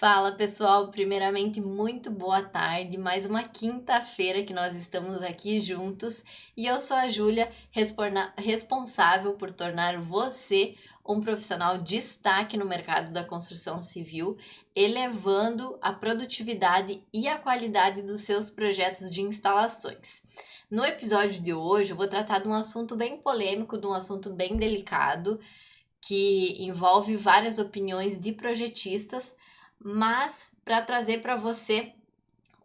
Fala pessoal, primeiramente muito boa tarde, mais uma quinta-feira que nós estamos aqui juntos e eu sou a Júlia, responsável por tornar você um profissional de destaque no mercado da construção civil, elevando a produtividade e a qualidade dos seus projetos de instalações. No episódio de hoje eu vou tratar de um assunto bem polêmico, de um assunto bem delicado, que envolve várias opiniões de projetistas, mas para trazer para você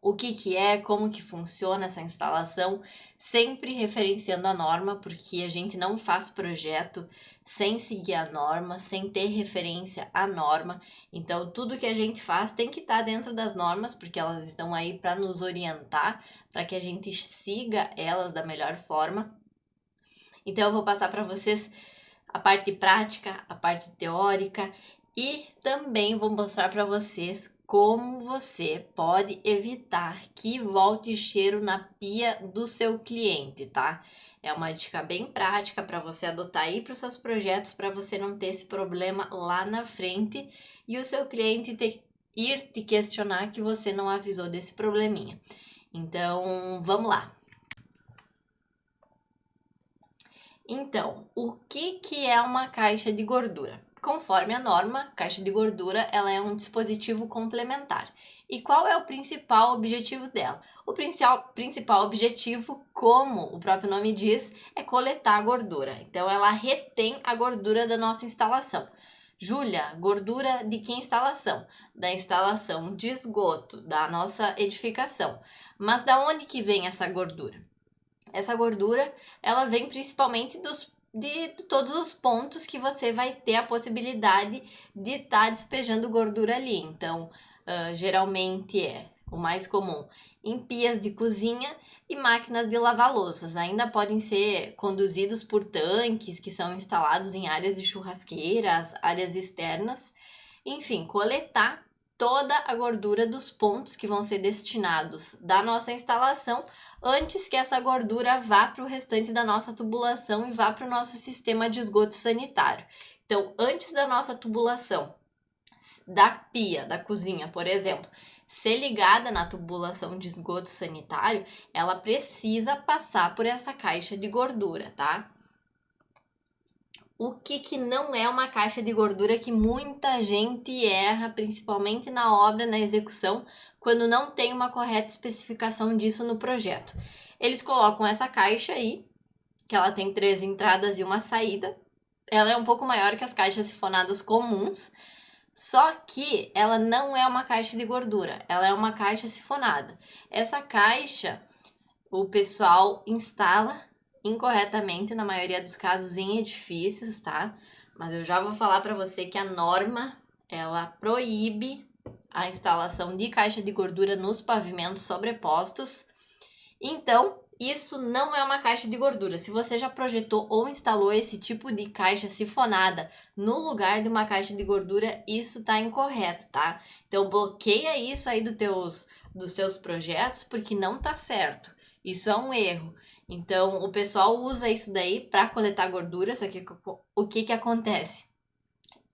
o que é, como que funciona essa instalação, sempre referenciando a norma, porque a gente não faz projeto sem seguir a norma, sem ter referência à norma. Então, tudo que a gente faz tem que estar dentro das normas, porque elas estão aí para nos orientar, para que a gente siga elas da melhor forma. Então, eu vou passar para vocês a parte prática, a parte teórica e também vou mostrar para vocês como você pode evitar que volte cheiro na pia do seu cliente, tá? É uma dica bem prática para você adotar aí para os seus projetos, para você não ter esse problema lá na frente e o seu cliente ir te questionar que você não avisou desse probleminha. Então, vamos lá. Então, o que é uma caixa de gordura? Conforme a norma, caixa de gordura ela é um dispositivo complementar. E qual é o principal objetivo dela? O principal objetivo, como o próprio nome diz, é coletar a gordura. Então, ela retém a gordura da nossa instalação. Júlia, gordura de que instalação? Da instalação de esgoto, da nossa edificação. Mas da onde que vem essa gordura? Essa gordura, ela vem principalmente de todos os pontos que você vai ter a possibilidade de estar despejando gordura ali. Então, geralmente é o mais comum em pias de cozinha e máquinas de lavar louças. Ainda podem ser conduzidos por tanques que são instalados em áreas de churrasqueiras, áreas externas. Enfim, coletar toda a gordura dos pontos que vão ser destinados da nossa instalação antes que essa gordura vá para o restante da nossa tubulação e vá para o nosso sistema de esgoto sanitário. Então, antes da nossa tubulação, da pia, da cozinha, por exemplo, ser ligada na tubulação de esgoto sanitário, ela precisa passar por essa caixa de gordura, tá? O que não é uma caixa de gordura que muita gente erra, principalmente na obra, na execução, quando não tem uma correta especificação disso no projeto. Eles colocam essa caixa aí, que ela tem 3 entradas e uma saída. Ela é um pouco maior que as caixas sifonadas comuns, só que ela não é uma caixa de gordura, ela é uma caixa sifonada. Essa caixa, o pessoal instala incorretamente, na maioria dos casos, em edifícios, tá? Mas eu já vou falar para você que a norma, ela proíbe a instalação de caixa de gordura nos pavimentos sobrepostos. Então, isso não é uma caixa de gordura. Se você já projetou ou instalou esse tipo de caixa sifonada no lugar de uma caixa de gordura, isso tá incorreto, tá? Então, bloqueia isso aí dos teus projetos, porque não tá certo. Isso é um erro. Então, o pessoal usa isso daí para coletar gordura, só que o que acontece?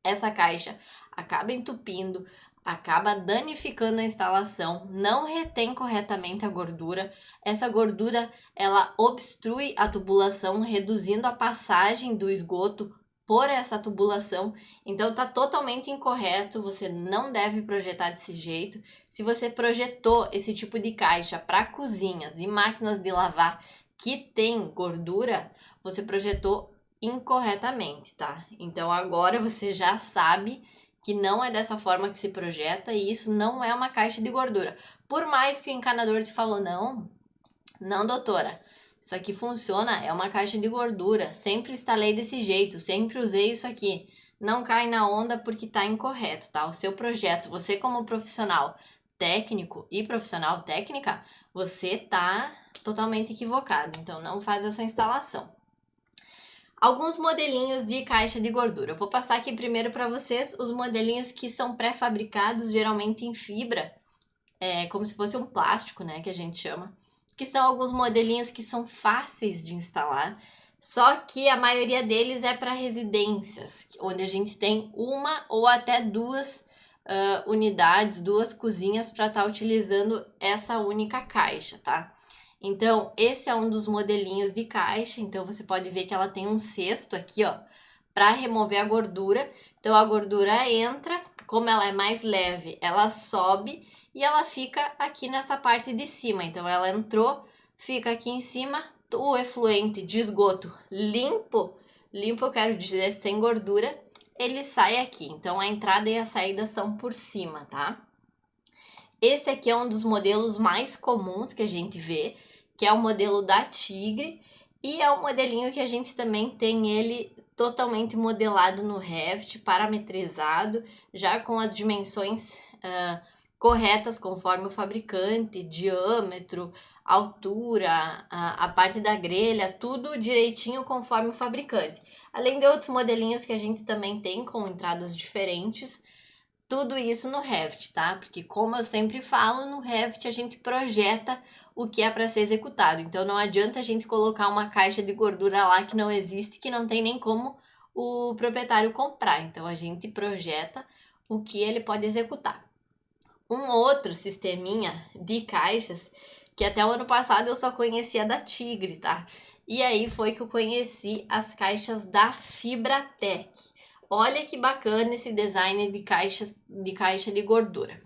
Essa caixa acaba entupindo, acaba danificando a instalação, não retém corretamente a gordura. Essa gordura, ela obstrui a tubulação, reduzindo a passagem do esgoto por essa tubulação. Então tá totalmente incorreto, você não deve projetar desse jeito. Se você projetou esse tipo de caixa para cozinhas e máquinas de lavar que tem gordura, você projetou incorretamente, tá? Então agora você já sabe que não é dessa forma que se projeta e isso não é uma caixa de gordura. Por mais que o encanador te falou, não, doutora, isso aqui funciona, é uma caixa de gordura, sempre instalei desse jeito, sempre usei isso aqui. Não cai na onda porque tá incorreto, tá? O seu projeto, você como profissional técnico e profissional técnica, você tá totalmente equivocado, então não faz essa instalação. Alguns modelinhos de caixa de gordura. Eu vou passar aqui primeiro para vocês os modelinhos que são pré-fabricados, geralmente em fibra, como se fosse um plástico, né, que a gente chama. Que são alguns modelinhos que são fáceis de instalar, só que a maioria deles é para residências, onde a gente tem uma ou até duas unidades, 2 cozinhas para estar utilizando essa única caixa, tá? Então, esse é um dos modelinhos de caixa. Então, você pode ver que ela tem um cesto aqui, ó, para remover a gordura. Então, a gordura entra, como ela é mais leve, ela sobe e ela fica aqui nessa parte de cima. Então, ela entrou, fica aqui em cima, o efluente de esgoto limpo, eu quero dizer sem gordura, ele sai aqui. Então, a entrada e a saída são por cima, tá? Esse aqui é um dos modelos mais comuns que a gente vê, que é o modelo da Tigre, e é o modelinho que a gente também tem ele totalmente modelado no Revit, parametrizado, já com as dimensões corretas conforme o fabricante, diâmetro, altura, a parte da grelha, tudo direitinho conforme o fabricante. Além de outros modelinhos que a gente também tem com entradas diferentes, tudo isso no Revit, tá? Porque como eu sempre falo, no Revit a gente projeta o que é para ser executado. Então não adianta a gente colocar uma caixa de gordura lá que não existe, que não tem nem como o proprietário comprar. Então a gente projeta o que ele pode executar. Um outro sisteminha de caixas, que até o ano passado eu só conhecia da Tigre, tá? E aí foi que eu conheci as caixas da Fibratec. Olha que bacana esse design de caixa de gordura.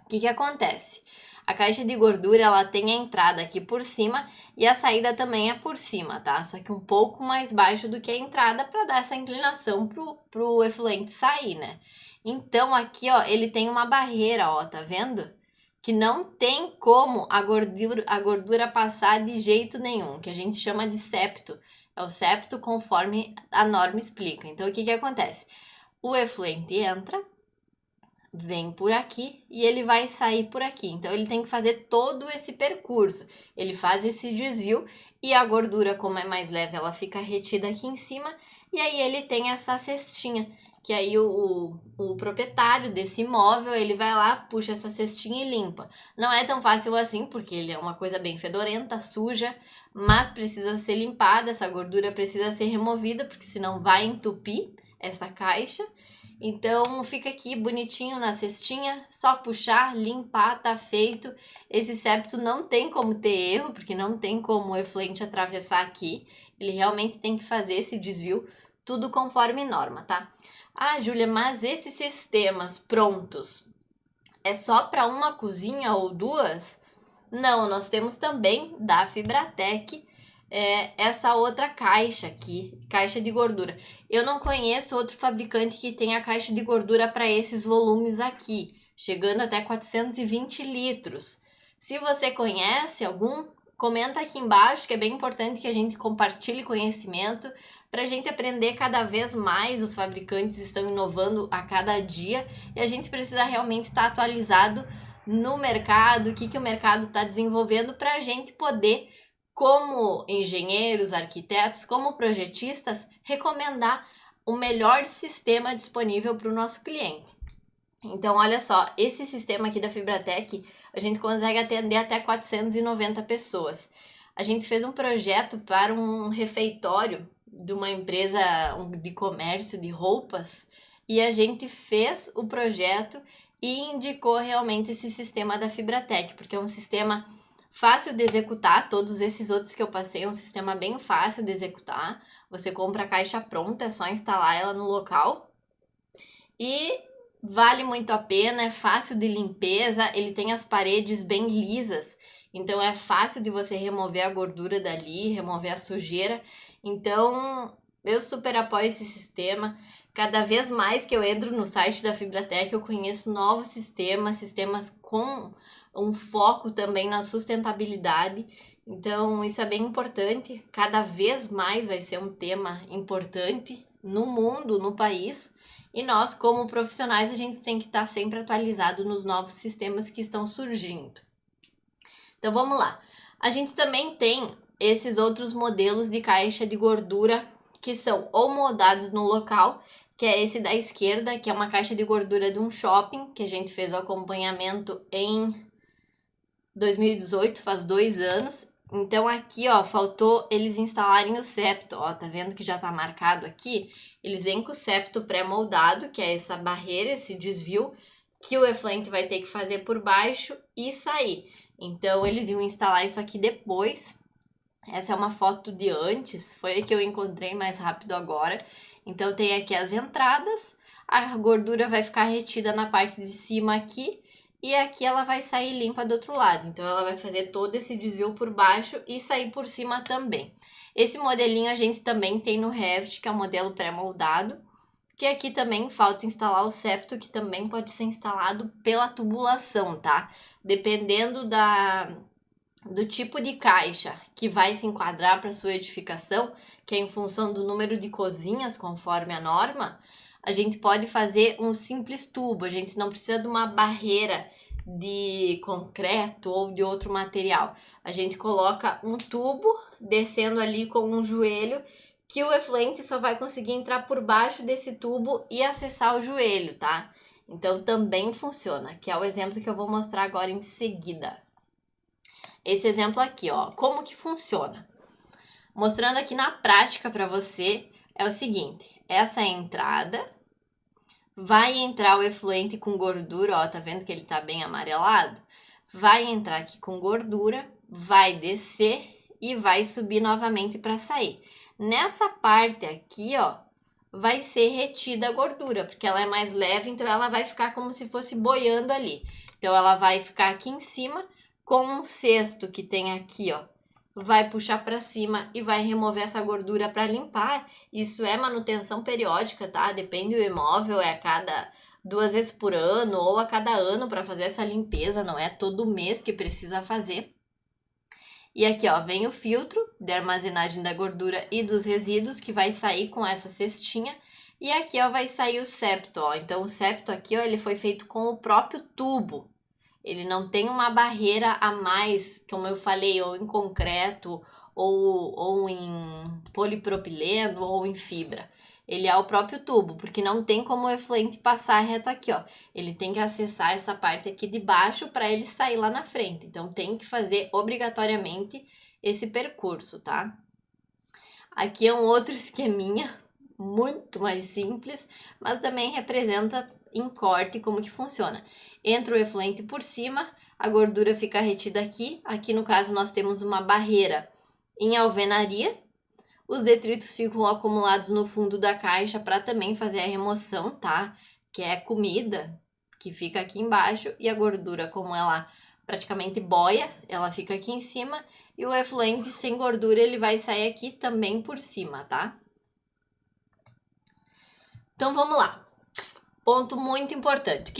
O que acontece? A caixa de gordura, ela tem a entrada aqui por cima e a saída também é por cima, tá? Só que um pouco mais baixo do que a entrada para dar essa inclinação pro efluente sair, né? Então aqui, ó, ele tem uma barreira, ó, tá vendo? Que não tem como a gordura passar de jeito nenhum, que a gente chama de septo. É o septo conforme a norma explica. Então, o que acontece? O efluente entra, vem por aqui e ele vai sair por aqui. Então, ele tem que fazer todo esse percurso. Ele faz esse desvio e a gordura, como é mais leve, ela fica retida aqui em cima. E aí, ele tem essa cestinha, que aí o proprietário desse imóvel, ele vai lá, puxa essa cestinha e limpa. Não é tão fácil assim, porque ele é uma coisa bem fedorenta, suja, mas precisa ser limpada, essa gordura precisa ser removida, porque senão vai entupir essa caixa. Então fica aqui bonitinho na cestinha, só puxar, limpar, tá feito. Esse septo não tem como ter erro, porque não tem como o efluente atravessar aqui. Ele realmente tem que fazer esse desvio, tudo conforme norma, tá? Ah, Júlia, mas esses sistemas prontos é só para uma cozinha ou duas? Não, nós temos também da Fibratec essa outra caixa aqui, caixa de gordura. Eu não conheço outro fabricante que tenha caixa de gordura para esses volumes aqui, chegando até 420 litros. Se você conhece algum, comenta aqui embaixo, que é bem importante que a gente compartilhe conhecimento para a gente aprender cada vez mais. Os fabricantes estão inovando a cada dia e a gente precisa realmente estar atualizado no mercado, o que o mercado está desenvolvendo para a gente poder, como engenheiros, arquitetos, como projetistas, recomendar o melhor sistema disponível para o nosso cliente. Então, olha só, esse sistema aqui da Fibratec, a gente consegue atender até 490 pessoas. A gente fez um projeto para um refeitório de uma empresa de comércio de roupas e a gente fez o projeto e indicou realmente esse sistema da Fibratec, porque é um sistema fácil de executar. Todos esses outros que eu passei é um sistema bem fácil de executar. Você compra a caixa pronta, é só instalar ela no local e vale muito a pena, é fácil de limpeza, ele tem as paredes bem lisas, então é fácil de você remover a gordura dali, remover a sujeira. Então, eu super apoio esse sistema. Cada vez mais que eu entro no site da Fibratec, eu conheço novos sistemas com um foco também na sustentabilidade. Então, isso é bem importante. Cada vez mais vai ser um tema importante no mundo, no país. E nós, como profissionais, a gente tem que estar sempre atualizado nos novos sistemas que estão surgindo. Então, vamos lá. A gente também tem esses outros modelos de caixa de gordura que são ou moldados no local, que é esse da esquerda, que é uma caixa de gordura de um shopping, que a gente fez o acompanhamento em 2018, faz 2 anos. Então aqui, ó, faltou eles instalarem o septo, ó, tá vendo que já tá marcado aqui? Eles vêm com o septo pré-moldado, que é essa barreira, esse desvio, que o efluente vai ter que fazer por baixo e sair. Então, eles iam instalar isso aqui depois. Essa é uma foto de antes, foi a que eu encontrei mais rápido agora. Então, tem aqui as entradas, a gordura vai ficar retida na parte de cima aqui, e aqui ela vai sair limpa do outro lado. Então, ela vai fazer todo esse desvio por baixo e sair por cima também. Esse modelinho a gente também tem no Revit, que é o modelo pré-moldado, que aqui também falta instalar o septo, que também pode ser instalado pela tubulação, tá? Dependendo do tipo de caixa que vai se enquadrar para sua edificação, que é em função do número de cozinhas, conforme a norma, a gente pode fazer um simples tubo. A gente não precisa de uma barreira de concreto ou de outro material. A gente coloca um tubo descendo ali com um joelho, que o efluente só vai conseguir entrar por baixo desse tubo e acessar o joelho, tá? Então também funciona, que é o exemplo que eu vou mostrar agora em seguida. Esse exemplo aqui, ó, como que funciona? Mostrando aqui na prática para você, é o seguinte, essa é a entrada, vai entrar o efluente com gordura, ó, tá vendo que ele tá bem amarelado? Vai entrar aqui com gordura, vai descer e vai subir novamente para sair. Nessa parte aqui, ó, vai ser retida a gordura, porque ela é mais leve, então ela vai ficar como se fosse boiando ali. Então ela vai ficar aqui em cima, com um cesto que tem aqui, ó, vai puxar para cima e vai remover essa gordura para limpar. Isso é manutenção periódica, tá? Depende do imóvel, é a cada 2 vezes por ano ou a cada ano para fazer essa limpeza, não é todo mês que precisa fazer. E aqui, ó, vem o filtro de armazenagem da gordura e dos resíduos que vai sair com essa cestinha. E aqui, ó, vai sair o septo, ó. Então, o septo aqui, ó, ele foi feito com o próprio tubo. Ele não tem uma barreira a mais, como eu falei, ou em concreto, ou em polipropileno, ou em fibra. Ele é o próprio tubo, porque não tem como o efluente passar reto aqui, ó. Ele tem que acessar essa parte aqui de baixo para ele sair lá na frente. Então, tem que fazer obrigatoriamente esse percurso, tá? Aqui é um outro esqueminha, muito mais simples, mas também representa em corte como que funciona. Entra o efluente por cima, a gordura fica retida aqui. Aqui no caso nós temos uma barreira em alvenaria. Os detritos ficam acumulados no fundo da caixa para também fazer a remoção, tá? Que é comida, que fica aqui embaixo, e a gordura, como ela praticamente boia, ela fica aqui em cima, e o efluente sem gordura ele vai sair aqui também por cima, tá? Então vamos lá. Ponto muito importante.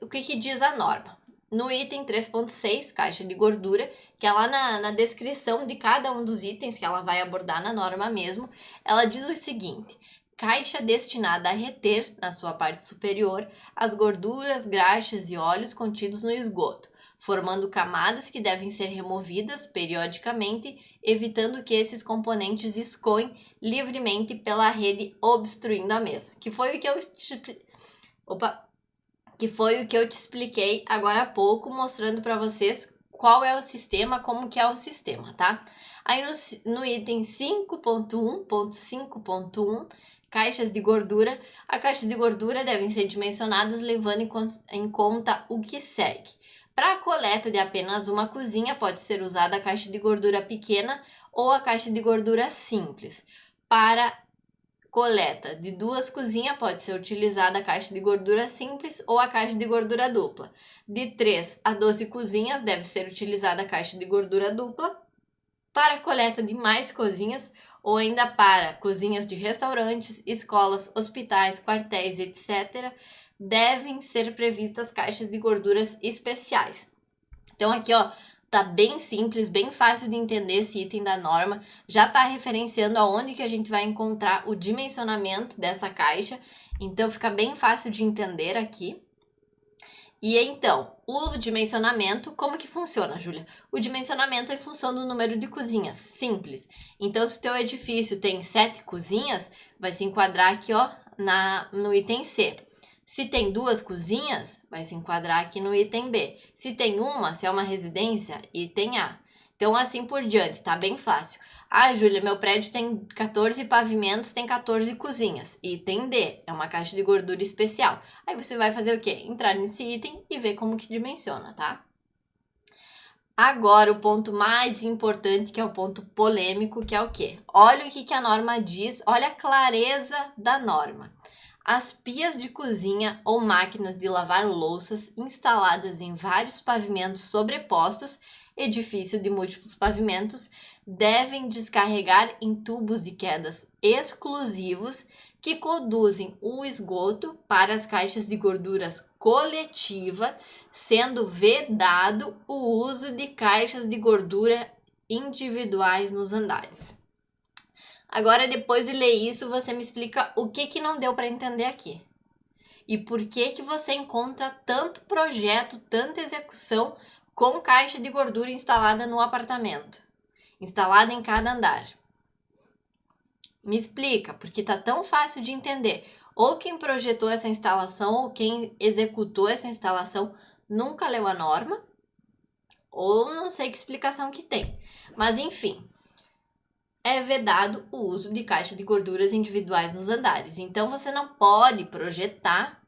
O que diz a norma? No item 3.6, caixa de gordura, que é lá na descrição de cada um dos itens que ela vai abordar na norma mesmo, ela diz o seguinte: caixa destinada a reter, na sua parte superior, as gorduras, graxas e óleos contidos no esgoto, formando camadas que devem ser removidas periodicamente, evitando que esses componentes escoem livremente pela rede, obstruindo a mesma. Que foi o que eu te expliquei agora há pouco, mostrando para vocês qual é o sistema, como que é o sistema, tá? Aí no item 5.1.5.1, caixas de gordura, as caixas de gordura devem ser dimensionadas levando em conta o que segue. Para a coleta de apenas uma cozinha, pode ser usada a caixa de gordura pequena ou a caixa de gordura simples. Para coleta de 2 cozinhas, pode ser utilizada a caixa de gordura simples ou a caixa de gordura dupla. De 3 a 12 cozinhas, deve ser utilizada a caixa de gordura dupla. Para coleta de mais cozinhas, ou ainda para cozinhas de restaurantes, escolas, hospitais, quartéis, etc., devem ser previstas caixas de gorduras especiais. Então aqui, ó, tá bem simples, bem fácil de entender esse item da norma. Já tá referenciando aonde que a gente vai encontrar o dimensionamento dessa caixa. Então fica bem fácil de entender aqui. E então, o dimensionamento, como que funciona, Júlia? O dimensionamento é em função do número de cozinhas, simples. Então, se o teu edifício tem 7 cozinhas, vai se enquadrar aqui, ó, no item C. Se tem 2 cozinhas, vai se enquadrar aqui no item B. Se tem uma, se é uma residência, item A. Então, assim por diante, tá bem fácil. Ah, Júlia, meu prédio tem 14 pavimentos, tem 14 cozinhas. Item D, é uma caixa de gordura especial. Aí você vai fazer o quê? Entrar nesse item e ver como que dimensiona, tá? Agora, o ponto mais importante, que é o ponto polêmico, que é o quê? Olha o que a norma diz, olha a clareza da norma. As pias de cozinha ou máquinas de lavar louças instaladas em vários pavimentos sobrepostos, edifício de múltiplos pavimentos, devem descarregar em tubos de quedas exclusivos que conduzem o esgoto para as caixas de gorduras coletivas, sendo vedado o uso de caixas de gordura individuais nos andares. Agora, depois de ler isso, você me explica o que não deu para entender aqui. E por que você encontra tanto projeto, tanta execução com caixa de gordura instalada no apartamento, instalada em cada andar. Me explica, porque tá tão fácil de entender. Ou quem projetou essa instalação ou quem executou essa instalação nunca leu a norma, ou não sei que explicação que tem. Mas enfim, é vedado o uso de caixa de gorduras individuais nos andares. Então você não pode projetar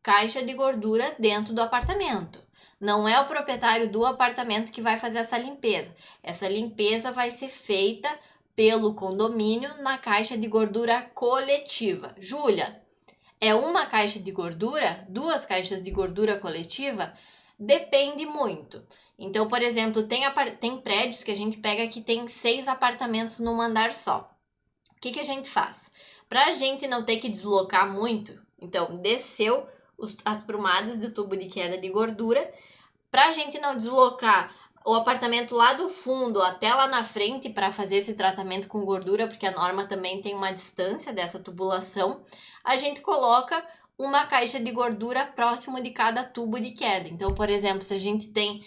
caixa de gordura dentro do apartamento. Não é o proprietário do apartamento que vai fazer essa limpeza. Essa limpeza vai ser feita pelo condomínio na caixa de gordura coletiva. Júlia, é uma caixa de gordura? Duas caixas de gordura coletiva? Depende muito. Então, por exemplo, tem prédios que a gente pega que tem 6 apartamentos num andar só. O que a gente faz? Para a gente não ter que deslocar muito, então desceu as prumadas do tubo de queda de gordura. Para a gente não deslocar o apartamento lá do fundo até lá na frente para fazer esse tratamento com gordura, porque a norma também tem uma distância dessa tubulação, a gente coloca uma caixa de gordura próximo de cada tubo de queda. Então, por exemplo, se a gente tem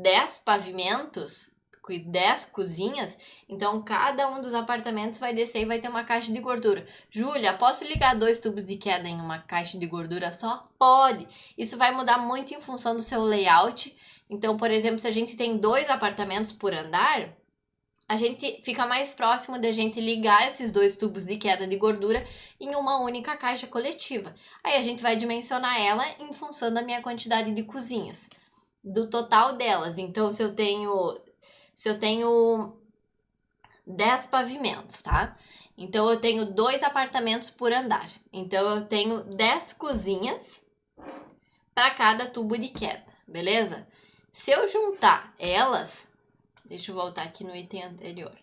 10 pavimentos, 10 cozinhas, então cada um dos apartamentos vai descer e vai ter uma caixa de gordura. Júlia, posso ligar 2 tubos de queda em uma caixa de gordura só? Pode! Isso vai mudar muito em função do seu layout. Então, por exemplo, se a gente tem 2 apartamentos por andar, a gente fica mais próximo de a gente ligar esses 2 tubos de queda de gordura em uma única caixa coletiva. Aí a gente vai dimensionar ela em função da minha quantidade de cozinhas, do total delas. Então, se eu tenho 10 pavimentos, tá? Então, eu tenho 2 apartamentos por andar. Então, eu tenho 10 cozinhas para cada tubo de queda, beleza? Se eu juntar elas, deixa eu voltar aqui no item anterior.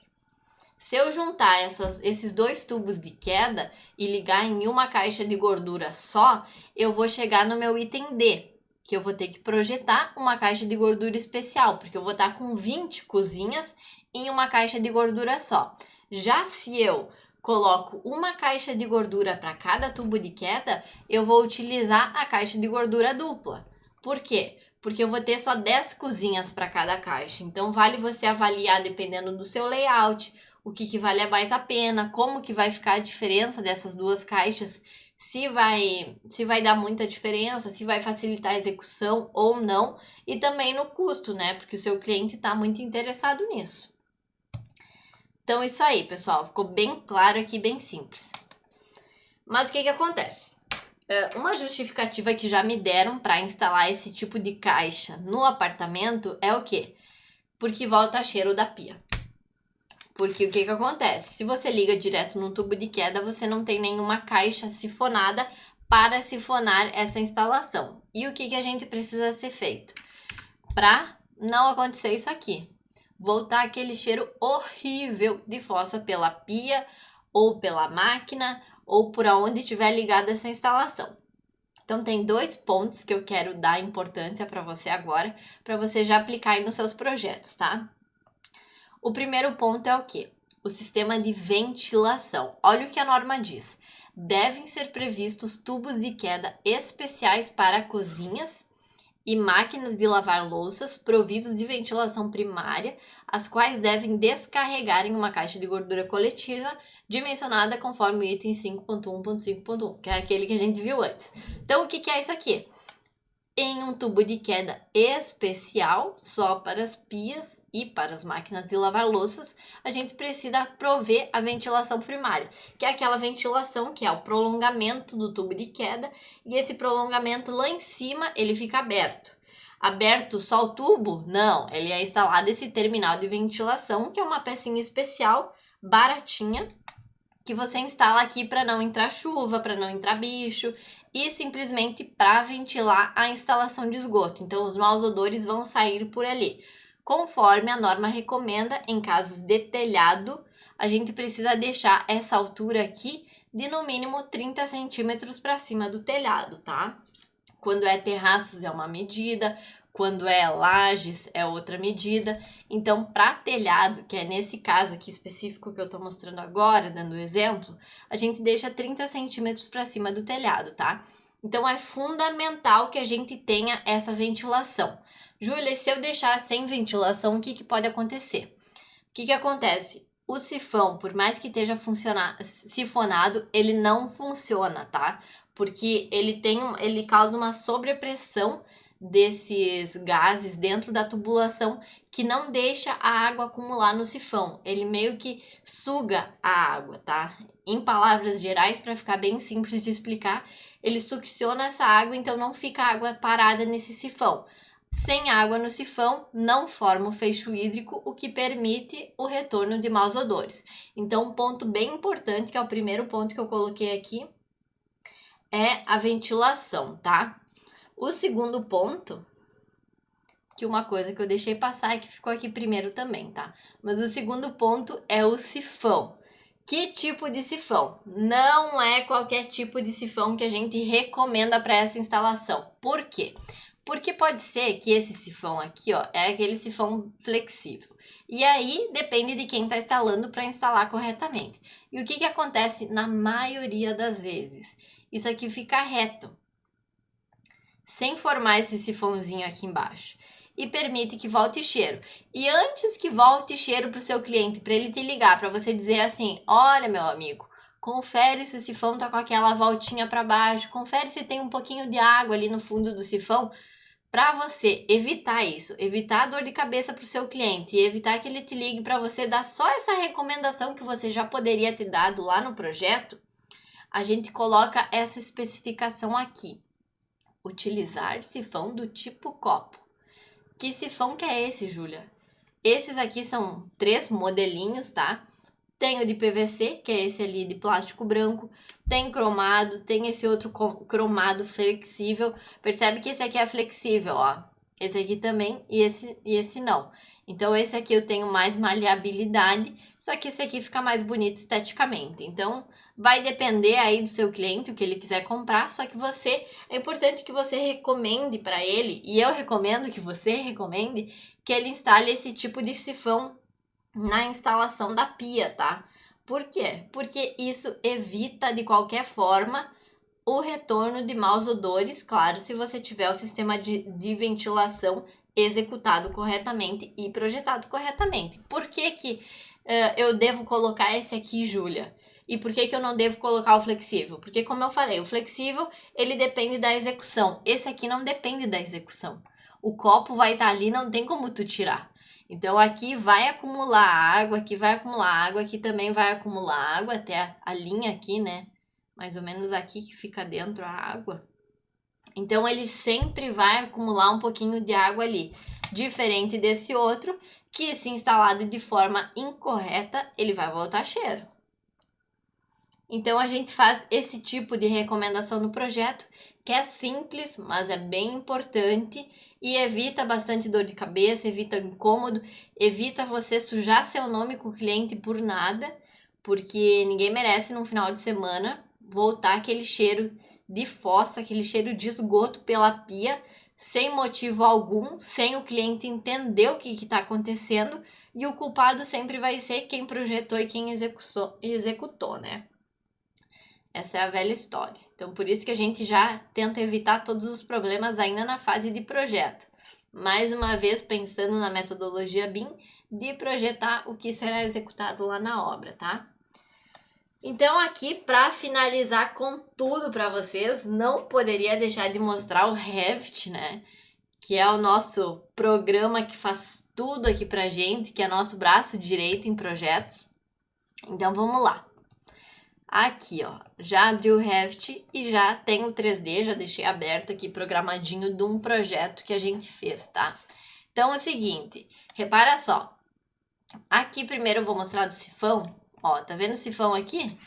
Se eu juntar esses 2 tubos de queda e ligar em uma caixa de gordura só, eu vou chegar no meu item D, que eu vou ter que projetar uma caixa de gordura especial, porque eu vou estar com 20 cozinhas em uma caixa de gordura só. Já se eu coloco uma caixa de gordura para cada tubo de queda, eu vou utilizar a caixa de gordura dupla. Por quê? Porque eu vou ter só 10 cozinhas para cada caixa. Então, vale você avaliar, dependendo do seu layout, o que vale mais a pena, como que vai ficar a diferença dessas 2 caixas, se vai dar muita diferença, se vai facilitar a execução ou não, e também no custo, né? Porque o seu cliente está muito interessado nisso. Então, isso aí, pessoal. Ficou bem claro aqui, bem simples. Mas o que acontece? Uma justificativa que já me deram para instalar esse tipo de caixa no apartamento é o quê? Porque volta cheiro da pia. Porque o que acontece? Se você liga direto num tubo de queda, você não tem nenhuma caixa sifonada para sifonar essa instalação. E o que a gente precisa ser feito? Para não acontecer isso aqui. Voltar aquele cheiro horrível de fossa pela pia, ou pela máquina, ou por onde estiver ligada essa instalação. Então, tem 2 pontos que eu quero dar importância para você agora, para você já aplicar aí nos seus projetos, tá? O primeiro ponto é o quê? O sistema de ventilação. Olha o que a norma diz. Devem ser previstos tubos de queda especiais para cozinhas e máquinas de lavar louças providos de ventilação primária, as quais devem descarregar em uma caixa de gordura coletiva dimensionada conforme o item 5.1.5.1, que é aquele que a gente viu antes. Então, o que é isso aqui? em um tubo de queda especial, só para as pias e para as máquinas de lavar louças, a gente precisa prover a ventilação primária, que é aquela ventilação que é o prolongamento do tubo de queda, e esse prolongamento lá em cima ele fica aberto. Aberto só o tubo? Não, ele é instalado esse terminal de ventilação, que é uma pecinha especial, baratinha, que você instala aqui para não entrar chuva, para não entrar bicho e simplesmente para ventilar a instalação de esgoto. Então, os maus odores vão sair por ali. Conforme a norma recomenda, em casos de telhado, a gente precisa deixar essa altura aqui de no mínimo 30 centímetros para cima do telhado, tá? Quando é terraços é uma medida, quando é lajes é outra medida. Então, para telhado, que é nesse caso aqui específico que eu estou mostrando agora, dando exemplo, a gente deixa 30 centímetros para cima do telhado, tá? Então, é fundamental que a gente tenha essa ventilação. Júlia, se eu deixar sem ventilação, o que pode acontecer? O que acontece? O sifão, por mais que esteja sifonado, ele não funciona, tá? Porque ele causa uma sobrepressão desses gases dentro da tubulação que não deixa a água acumular no sifão. Ele meio que suga a água, tá? Em palavras gerais, para ficar bem simples de explicar, ele succiona essa água, então não fica água parada nesse sifão. Sem água no sifão, não forma o feixe hídrico, o que permite o retorno de maus odores. Então, um ponto bem importante, que é o primeiro ponto que eu coloquei aqui, é a ventilação, tá? O segundo ponto, que uma coisa que eu deixei passar e que ficou aqui primeiro também, tá? Mas o segundo ponto é o sifão. Que tipo de sifão? Não é qualquer tipo de sifão que a gente recomenda para essa instalação. Por quê? Porque pode ser que esse sifão aqui, ó, é aquele sifão flexível. E aí, depende de quem está instalando para instalar corretamente. E o que acontece na maioria das vezes? Isso aqui fica reto, sem formar esse sifãozinho aqui embaixo. E permite que volte cheiro. E antes que volte cheiro para o seu cliente, para ele te ligar, para você dizer assim, olha, meu amigo, confere se o sifão tá com aquela voltinha para baixo, confere se tem um pouquinho de água ali no fundo do sifão, para você evitar isso, evitar a dor de cabeça para o seu cliente e evitar que ele te ligue para você dar só essa recomendação que você já poderia ter dado lá no projeto, a gente coloca essa especificação aqui. Utilizar sifão do tipo copo. Que sifão que é esse, Júlia? Esses aqui são 3 modelinhos, tá? Tem o de PVC, que é esse ali de plástico branco. Tem cromado, tem esse outro cromado flexível. Percebe que esse aqui é flexível, ó. Esse aqui também e esse não. Então, esse aqui eu tenho mais maleabilidade, só que esse aqui fica mais bonito esteticamente. Então, vai depender aí do seu cliente, o que ele quiser comprar, só que é importante que você recomende para ele, e eu recomendo que você recomende, que ele instale esse tipo de sifão na instalação da pia, tá? Por quê? Porque isso evita, de qualquer forma, o retorno de maus odores, claro, se você tiver o sistema de ventilação executado corretamente e projetado corretamente. Por que eu devo colocar esse aqui, Júlia? E por que eu não devo colocar o flexível? Porque, como eu falei, o flexível, ele depende da execução. Esse aqui não depende da execução. O copo vai estar ali, não tem como tu tirar. Então, aqui vai acumular água, aqui vai acumular água, aqui também vai acumular água, até a linha aqui, né? Mais ou menos aqui que fica dentro a água. Então, ele sempre vai acumular um pouquinho de água ali. Diferente desse outro, que se instalado de forma incorreta, ele vai voltar cheiro. Então, a gente faz esse tipo de recomendação no projeto, que é simples, mas é bem importante e evita bastante dor de cabeça, evita incômodo, evita você sujar seu nome com o cliente por nada, porque ninguém merece num final de semana voltar aquele cheiro de fossa, aquele cheiro de esgoto pela pia, sem motivo algum, sem o cliente entender o que está acontecendo, e o culpado sempre vai ser quem projetou e quem executou, né? Essa é a velha história. Então, por isso que a gente já tenta evitar todos os problemas ainda na fase de projeto. Mais uma vez, pensando na metodologia BIM, de projetar o que será executado lá na obra, tá? Então aqui, para finalizar com tudo para vocês, não poderia deixar de mostrar o Revit, né? Que é o nosso programa que faz tudo aqui pra gente, que é nosso braço direito em projetos. Então vamos lá. Aqui, ó, já abri o Revit e já tem o 3D, já deixei aberto aqui, programadinho de um projeto que a gente fez, tá? Então é o seguinte, repara só. Aqui primeiro eu vou mostrar do sifão. Ó, tá vendo o sifão aqui?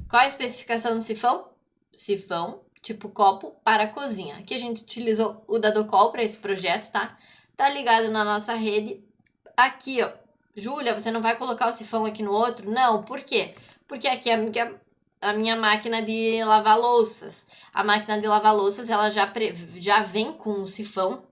Qual a especificação do sifão? Sifão tipo copo para cozinha. Aqui a gente utilizou o Dadocol para esse projeto, tá? Tá ligado na nossa rede. Aqui, ó. Júlia, você não vai colocar o sifão aqui no outro? Não, por quê? Porque aqui é a minha máquina de lavar louças. A máquina de lavar louças, ela já vem com um sifão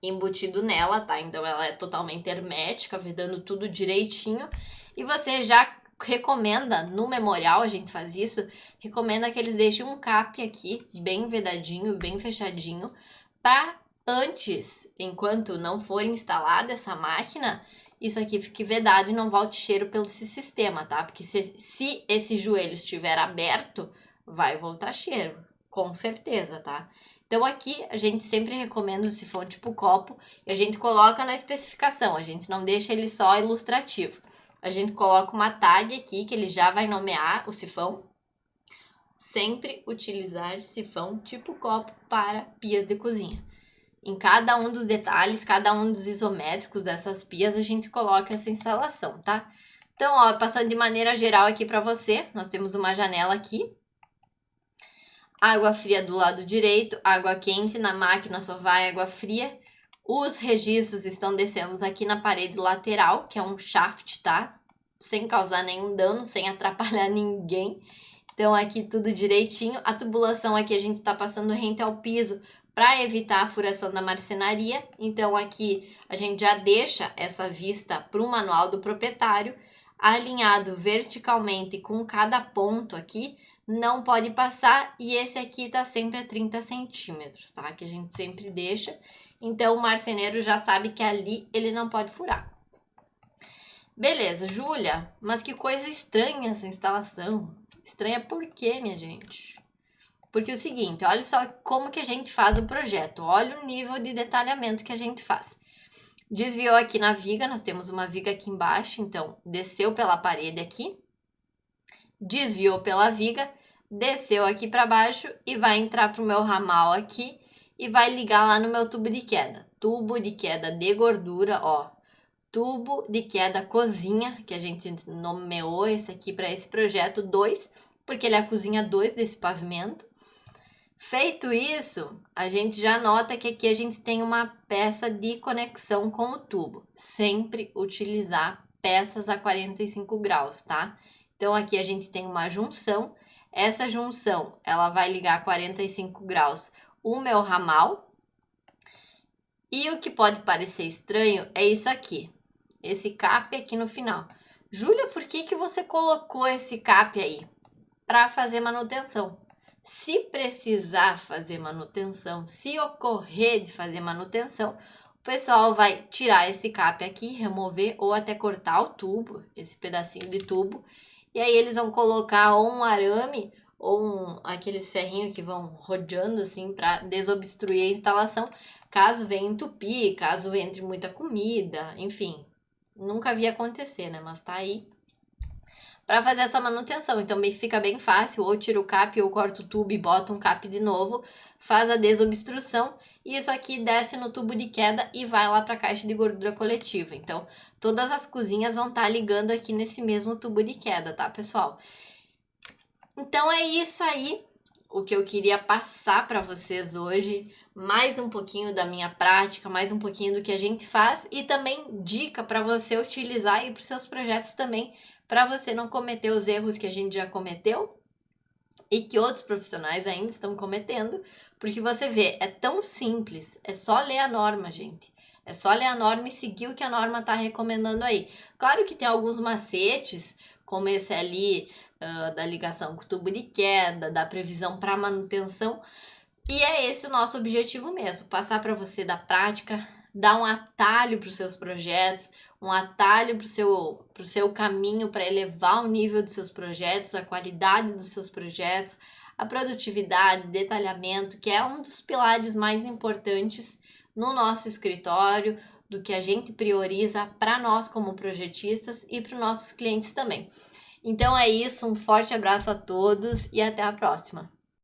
embutido nela, tá? Então ela é totalmente hermética, vedando tudo direitinho. E você já recomenda, no memorial a gente faz isso, recomenda que eles deixem um cap aqui, bem vedadinho, bem fechadinho, para antes, enquanto não for instalada essa máquina, isso aqui fique vedado e não volte cheiro pelo esse sistema, tá? Porque se esse joelho estiver aberto, vai voltar cheiro, com certeza, tá? Então aqui a gente sempre recomenda o sifão tipo copo e a gente coloca na especificação, a gente não deixa ele só ilustrativo. A gente coloca uma tag aqui que ele já vai nomear o sifão. Sempre utilizar sifão tipo copo para pias de cozinha. Em cada um dos detalhes, cada um dos isométricos dessas pias, a gente coloca essa instalação, tá? Então, ó, passando de maneira geral aqui para você, nós temos uma janela aqui. Água fria do lado direito, água quente, na máquina só vai água fria. Os registros estão descendo aqui na parede lateral, que é um shaft, tá? Sem causar nenhum dano, sem atrapalhar ninguém. Então aqui tudo direitinho. A tubulação aqui a gente tá passando rente ao piso para evitar a furação da marcenaria. Então aqui a gente já deixa essa vista para o manual do proprietário, alinhado verticalmente com cada ponto aqui, não pode passar, e esse aqui tá sempre a 30 centímetros, tá? Que a gente sempre deixa. Então o marceneiro já sabe que ali ele não pode furar. Beleza, Júlia, mas que coisa estranha essa instalação. Estranha por quê, minha gente? Porque é o seguinte, olha só como que a gente faz o projeto. Olha o nível de detalhamento que a gente faz. Desviou aqui na viga, nós temos uma viga aqui embaixo, então desceu pela parede aqui. Desviou pela viga, desceu aqui para baixo e vai entrar pro meu ramal aqui e vai ligar lá no meu tubo de queda. Tubo de queda de gordura, ó. Tubo de queda cozinha, que a gente nomeou esse aqui para esse projeto 2, porque ele é a cozinha 2 desse pavimento. Feito isso, a gente já nota que aqui a gente tem uma peça de conexão com o tubo. Sempre utilizar peças a 45 graus, tá? Então aqui a gente tem uma junção. Essa junção, ela vai ligar a 45 graus o meu ramal. E o que pode parecer estranho é isso aqui. Esse cap aqui no final. Júlia, por que você colocou esse cap aí? Para fazer manutenção. Se precisar fazer manutenção, se ocorrer de fazer manutenção, o pessoal vai tirar esse cap aqui, remover ou até cortar o tubo, esse pedacinho de tubo, e aí eles vão colocar ou um arame ou aqueles ferrinhos que vão rodeando assim para desobstruir a instalação, caso venha entupir, caso entre muita comida, enfim. Nunca vi acontecer, né? Mas tá aí para fazer essa manutenção. Então fica bem fácil, ou tira o cap ou corta o tubo e bota um cap de novo, faz a desobstrução e isso aqui desce no tubo de queda e vai lá para a caixa de gordura coletiva. Então todas as cozinhas vão estar ligando aqui nesse mesmo tubo de queda, tá, pessoal? Então é isso aí o que eu queria passar para vocês hoje, mais um pouquinho da minha prática, mais um pouquinho do que a gente faz e também dica para você utilizar aí para os seus projetos também, para você não cometer os erros que a gente já cometeu e que outros profissionais ainda estão cometendo, porque você vê, é tão simples, é só ler a norma, gente. É só ler a norma e seguir o que a norma está recomendando aí. Claro que tem alguns macetes, como esse ali da ligação com o tubo de queda, da previsão para manutenção, e é esse o nosso objetivo mesmo, passar para você da prática, dar um atalho para os seus projetos, um atalho para o seu caminho para elevar o nível dos seus projetos, a qualidade dos seus projetos, a produtividade, detalhamento, que é um dos pilares mais importantes no nosso escritório, do que a gente prioriza para nós como projetistas e para os nossos clientes também. Então é isso, um forte abraço a todos e até a próxima!